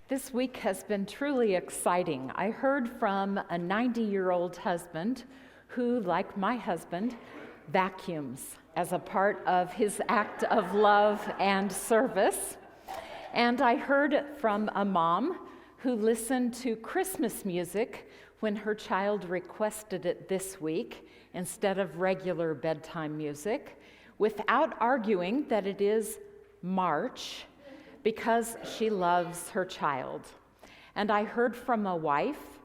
This week has been truly exciting. I heard from a 90-year-old husband who, like my husband, vacuums as a part of his act of love and service. And I heard from a mom who listened to Christmas music when her child requested it this week instead of regular bedtime music, without arguing that it is March, because she loves her child. And I heard from a wife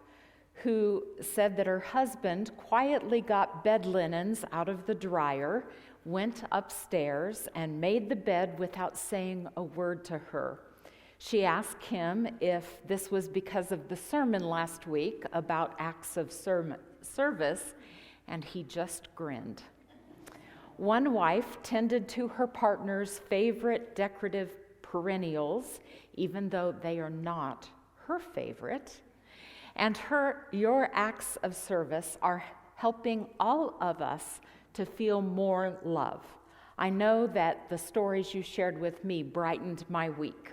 who said that her husband quietly got bed linens out of the dryer, went upstairs, and made the bed without saying a word to her. She asked him if this was because of the sermon last week about acts of service, and he just grinned. One wife tended to her partner's favorite decorative perennials, even though they are not her favorite. And your acts of service are helping all of us to feel more love. I know that the stories you shared with me brightened my week.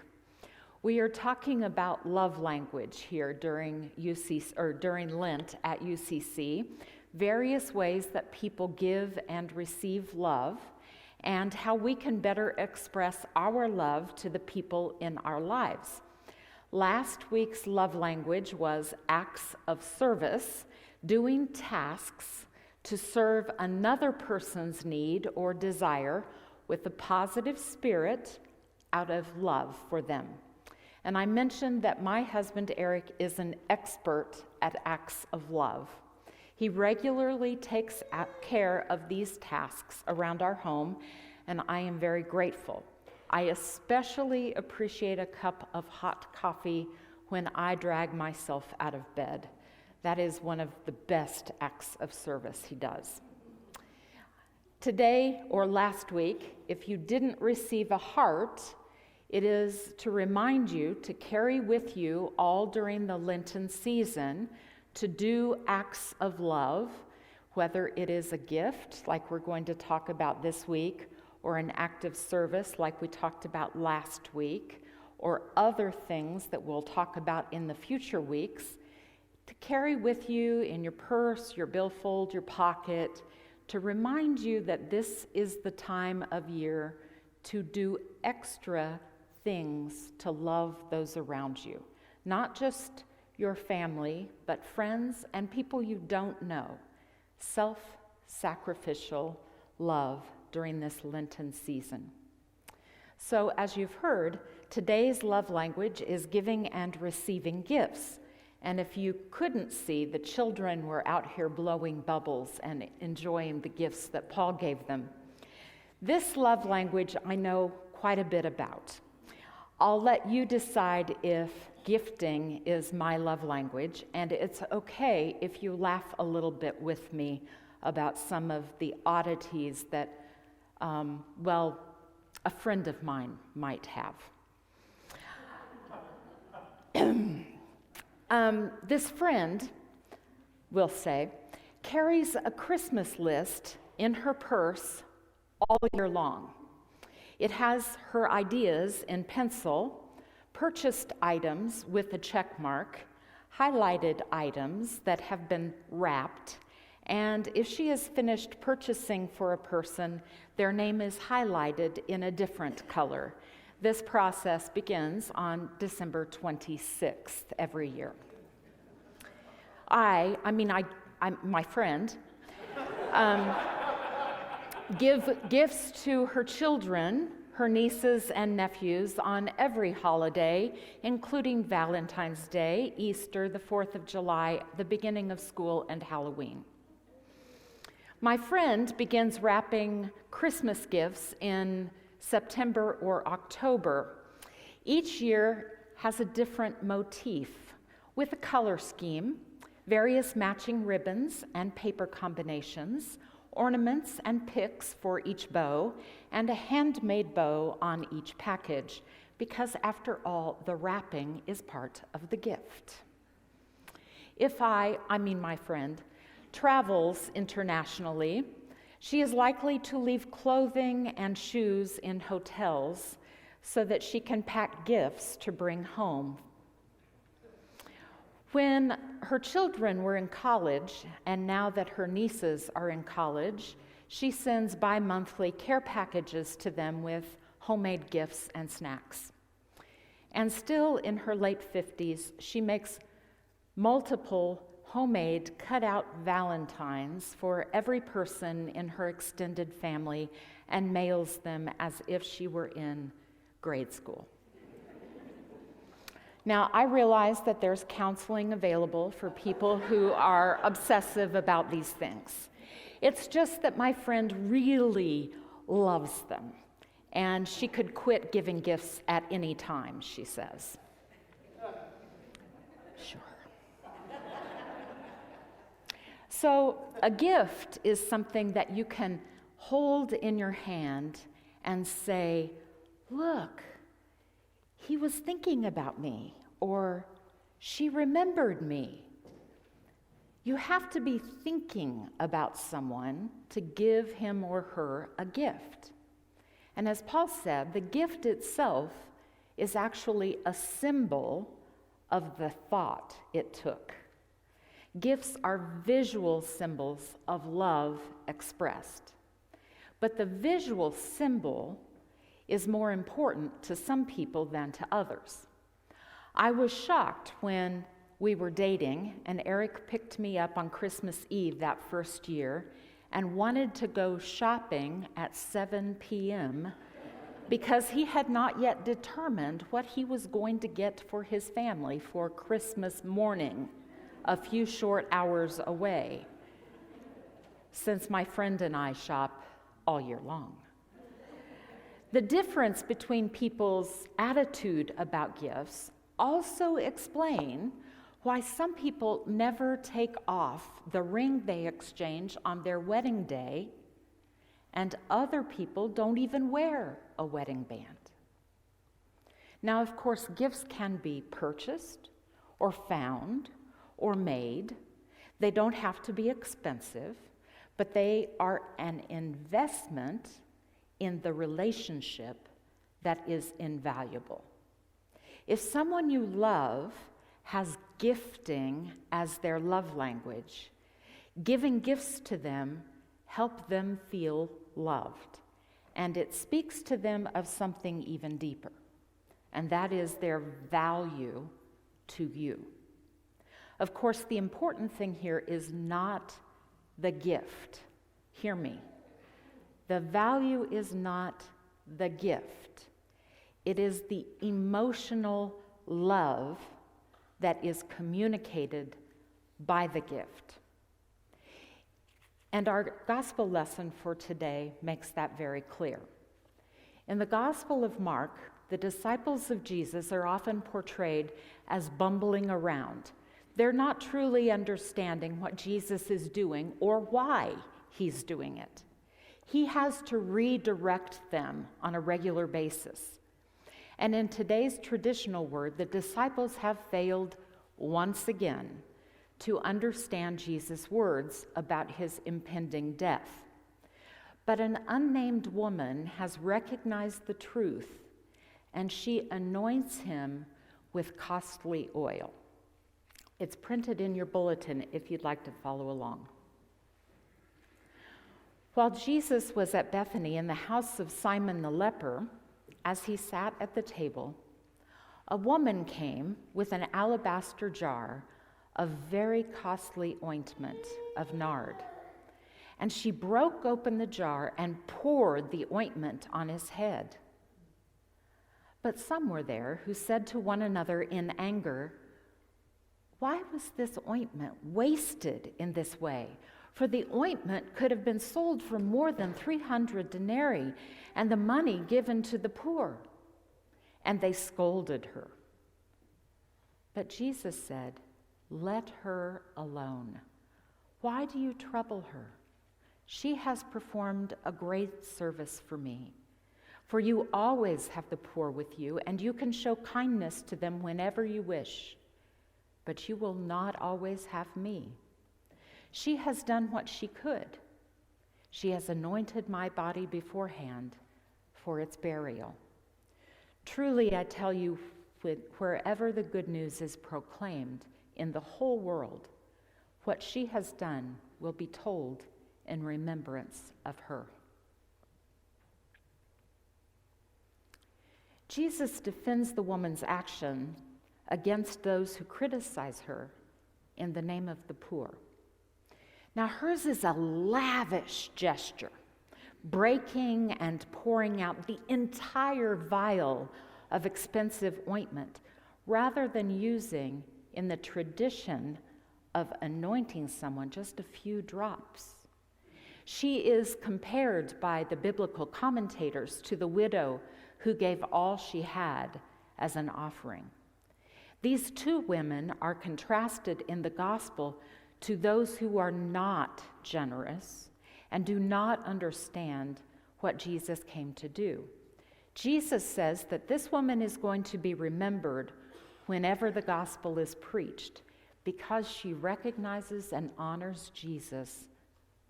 We are talking about love language here during Lent at UCC, various ways that people give and receive love, and how we can better express our love to the people in our lives. Last week's love language was acts of service, doing tasks to serve another person's need or desire with a positive spirit out of love for them. And I mentioned that my husband, Eric, is an expert at acts of love. He regularly takes care of these tasks around our home, and I am very grateful. I especially appreciate a cup of hot coffee when I drag myself out of bed. That is one of the best acts of service he does. Today or last week, if you didn't receive a heart, it is to remind you to carry with you all during the Lenten season to do acts of love, whether it is a gift, like we're going to talk about this week, or an act of service, like we talked about last week, or other things that we'll talk about in the future weeks, to carry with you in your purse, your billfold, your pocket, to remind you that this is the time of year to do extra things to love those around you, not just your family, but friends and people you don't know. Self-sacrificial love during this Lenten season. So, as you've heard, today's love language is giving and receiving gifts. And if you couldn't see, the children were out here blowing bubbles and enjoying the gifts that Paul gave them. This love language I know quite a bit about. I'll let you decide if gifting is my love language, and it's okay if you laugh a little bit with me about some of the oddities that, a friend of mine might have. This friend, we'll say, carries a Christmas list in her purse all year long. It has her ideas in pencil, purchased items with a check mark, highlighted items that have been wrapped, and if she has finished purchasing for a person, their name is highlighted in a different color. This process begins on December 26th every year. My friend, give gifts to her children, her nieces and nephews on every holiday, including Valentine's Day, Easter, the 4th of July, the beginning of school, and Halloween. My friend begins wrapping Christmas gifts in September or October. Each year has a different motif with a color scheme, various matching ribbons and paper combinations, ornaments and picks for each bow, and a handmade bow on each package, because after all, the wrapping is part of the gift. If my friend, travels internationally, she is likely to leave clothing and shoes in hotels so that she can pack gifts to bring home When her children were in college, and now that her nieces are in college, she sends bi-monthly care packages to them with homemade gifts and snacks. And still in her late 50s, she makes multiple homemade cut-out valentines for every person in her extended family and mails them as if she were in grade school. Now, I realize that there's counseling available for people who are obsessive about these things. It's just that my friend really loves them, and she could quit giving gifts at any time, she says. Sure. So, a gift is something that you can hold in your hand and say, "Look, he was thinking about me," or "she remembered me." You have to be thinking about someone to give him or her a gift. And as Paul said, the gift itself is actually a symbol of the thought it took. Gifts are visual symbols of love expressed. But the visual symbol is more important to some people than to others. I was shocked when we were dating and Eric picked me up on Christmas Eve that first year and wanted to go shopping at 7 p.m. because he had not yet determined what he was going to get for his family for Christmas morning, a few short hours away, since my friend and I shop all year long. The difference between people's attitude about gifts also explain why some people never take off the ring they exchange on their wedding day, and other people don't even wear a wedding band. Now, of course, gifts can be purchased or found or made. They don't have to be expensive, but they are an investment in the relationship that is invaluable. If someone you love has gifting as their love language, giving gifts to them help them feel loved, and it speaks to them of something even deeper, and that is their value to you. Of course, the important thing here is not the gift. Hear me. The value is not the gift. It is the emotional love that is communicated by the gift. And our gospel lesson for today makes that very clear. In the Gospel of Mark, the disciples of Jesus are often portrayed as bumbling around. They're not truly understanding what Jesus is doing or why he's doing it. He has to redirect them on a regular basis. And in today's traditional word, the disciples have failed once again to understand Jesus' words about his impending death. But an unnamed woman has recognized the truth, and she anoints him with costly oil. It's printed in your bulletin if you'd like to follow along. While Jesus was at Bethany in the house of Simon the leper, as he sat at the table, a woman came with an alabaster jar of very costly ointment of nard. And she broke open the jar and poured the ointment on his head. But some were there who said to one another in anger, "Why was this ointment wasted in this way? For the ointment could have been sold for more than 300 denarii and the money given to the poor." And they scolded her. But Jesus said, "Let her alone. Why do you trouble her? She has performed a great service for me. For you always have the poor with you, and you can show kindness to them whenever you wish. But you will not always have me. She has done what she could. She has anointed my body beforehand for its burial. Truly, I tell you, wherever the good news is proclaimed, in the whole world. What she has done will be told in remembrance of her. Jesus defends the woman's action against those who criticize her in the name of the poor. Now, hers is a lavish gesture, breaking and pouring out the entire vial of expensive ointment, rather than using, in the tradition of anointing someone, just a few drops. She is compared by the biblical commentators to the widow who gave all she had as an offering. These two women are contrasted in the gospel to those who are not generous and do not understand what Jesus came to do. Jesus says that this woman is going to be remembered whenever the gospel is preached because she recognizes and honors Jesus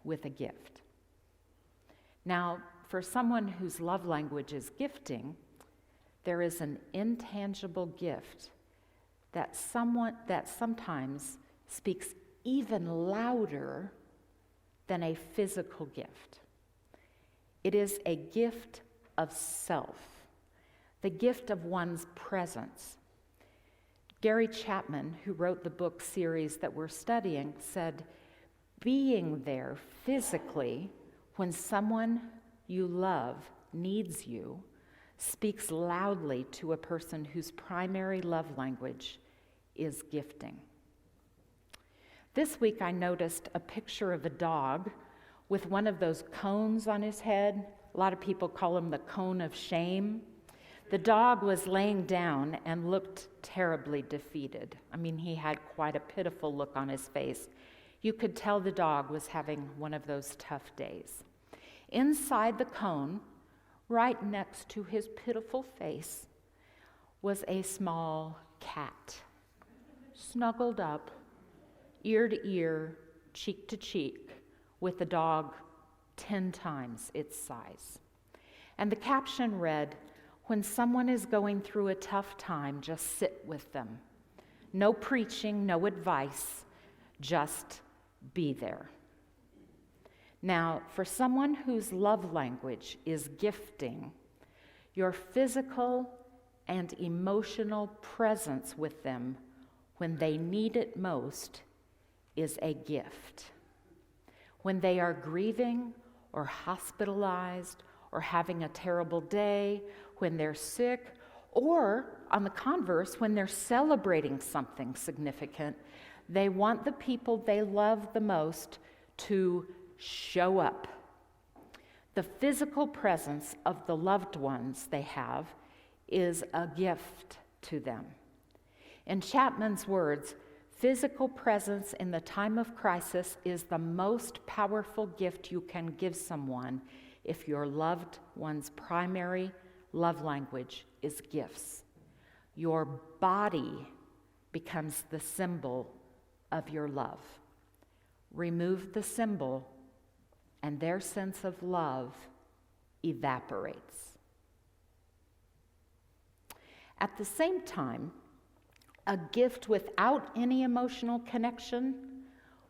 with a gift. Now, for someone whose love language is gifting, there is an intangible gift that sometimes speaks even louder than a physical gift. It is a gift of self, the gift of one's presence. Gary Chapman, who wrote the book series that we're studying, said, being there physically when someone you love needs you speaks loudly to a person whose primary love language is gifting. This week I noticed a picture of a dog with one of those cones on his head. A lot of people call him the cone of shame. The dog was laying down and looked terribly defeated. I mean, he had quite a pitiful look on his face. You could tell the dog was having one of those tough days. Inside the cone, right next to his pitiful face, was a small cat, snuggled up, ear to ear, cheek to cheek, with the dog 10 times its size. And the caption read, "When someone is going through a tough time, just sit with them. No preaching, no advice, just be there." Now, for someone whose love language is gifting, your physical and emotional presence with them when they need it most is a gift. When they are grieving or hospitalized or having a terrible day, when they're sick, or on the converse, when they're celebrating something significant, they want the people they love the most to show up. The physical presence of the loved ones they have is a gift to them. In Chapman's words, physical presence in the time of crisis is the most powerful gift you can give someone if your loved one's primary love language is gifts. Your body becomes the symbol of your love. Remove the symbol, and their sense of love evaporates. At the same time, a gift without any emotional connection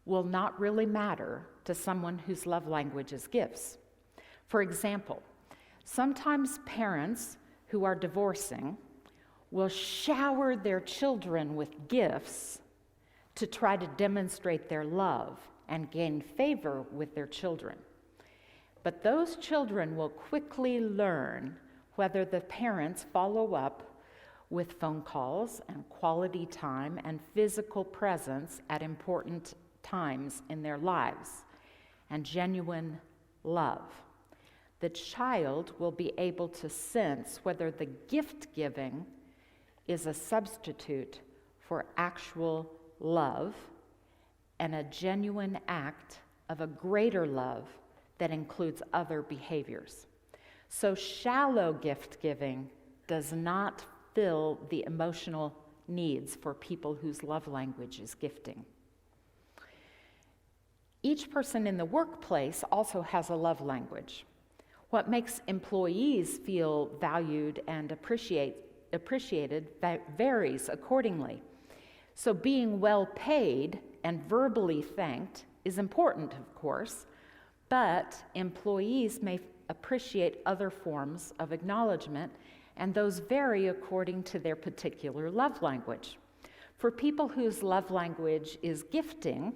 will not really matter to someone whose love language is gifts. For example, sometimes parents who are divorcing will shower their children with gifts to try to demonstrate their love and gain favor with their children. But those children will quickly learn whether the parents follow up with phone calls and quality time and physical presence at important times in their lives and genuine love. The child will be able to sense whether the gift giving is a substitute for actual love and a genuine act of a greater love that includes other behaviors. So shallow gift giving does not fill the emotional needs for people whose love language is gifting. Each person in the workplace also has a love language. What makes employees feel valued and appreciated varies accordingly. So being well paid and verbally thanked is important, of course, but employees may appreciate other forms of acknowledgement, and those vary according to their particular love language. For people whose love language is gifting,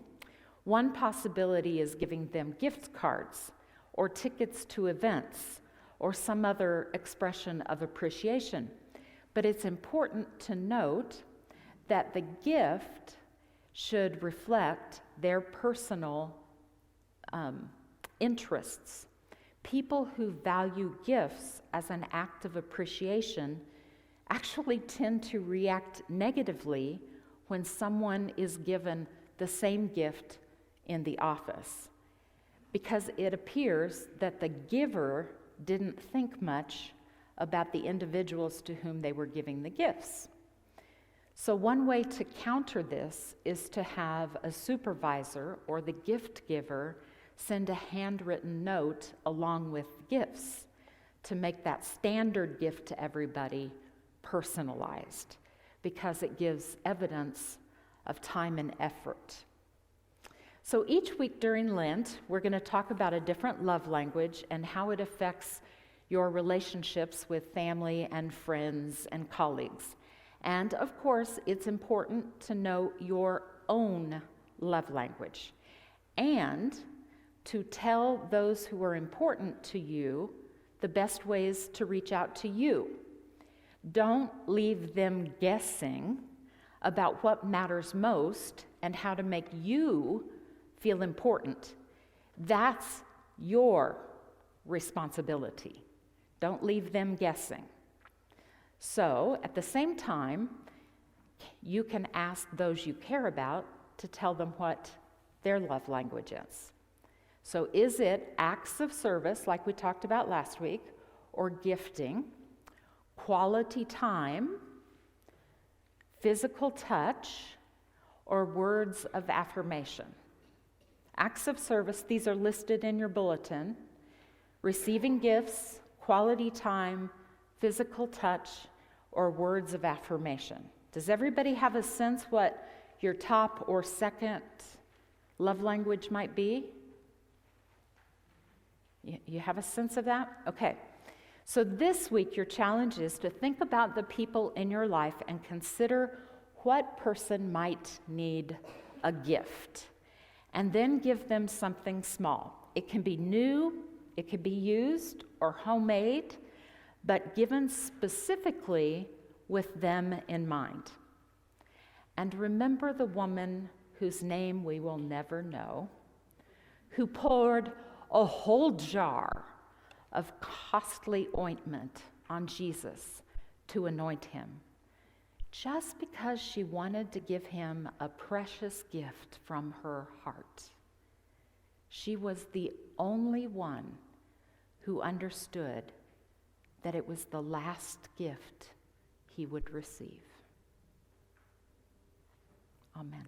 one possibility is giving them gift cards or tickets to events or some other expression of appreciation. But it's important to note that the gift should reflect their personal interests. People who value gifts as an act of appreciation actually tend to react negatively when someone is given the same gift in the office, because it appears that the giver didn't think much about the individuals to whom they were giving the gifts. So one way to counter this is to have a supervisor or the gift giver send a handwritten note along with gifts to make that standard gift to everybody personalized, because it gives evidence of time and effort. So each week during Lent, we're going to talk about a different love language and how it affects your relationships with family and friends and colleagues. And of course, it's important to know your own love language and to tell those who are important to you the best ways to reach out to you. Don't leave them guessing about what matters most and how to make you feel important. That's your responsibility. Don't leave them guessing. So, at the same time, you can ask those you care about to tell them what their love language is. So, is it acts of service, like we talked about last week, or gifting, quality time, physical touch, or words of affirmation? Acts of service, these are listed in your bulletin. Receiving gifts, quality time, physical touch, or words of affirmation. Does everybody have a sense what your top or second love language might be? You have a sense of that? Okay. So this week, your challenge is to think about the people in your life and consider what person might need a gift, and then give them something small. It can be new, it can be used or homemade, but given specifically with them in mind. And remember the woman whose name we will never know, who poured a whole jar of costly ointment on Jesus to anoint him, just because she wanted to give him a precious gift from her heart. She was the only one who understood that it was the last gift he would receive. Amen.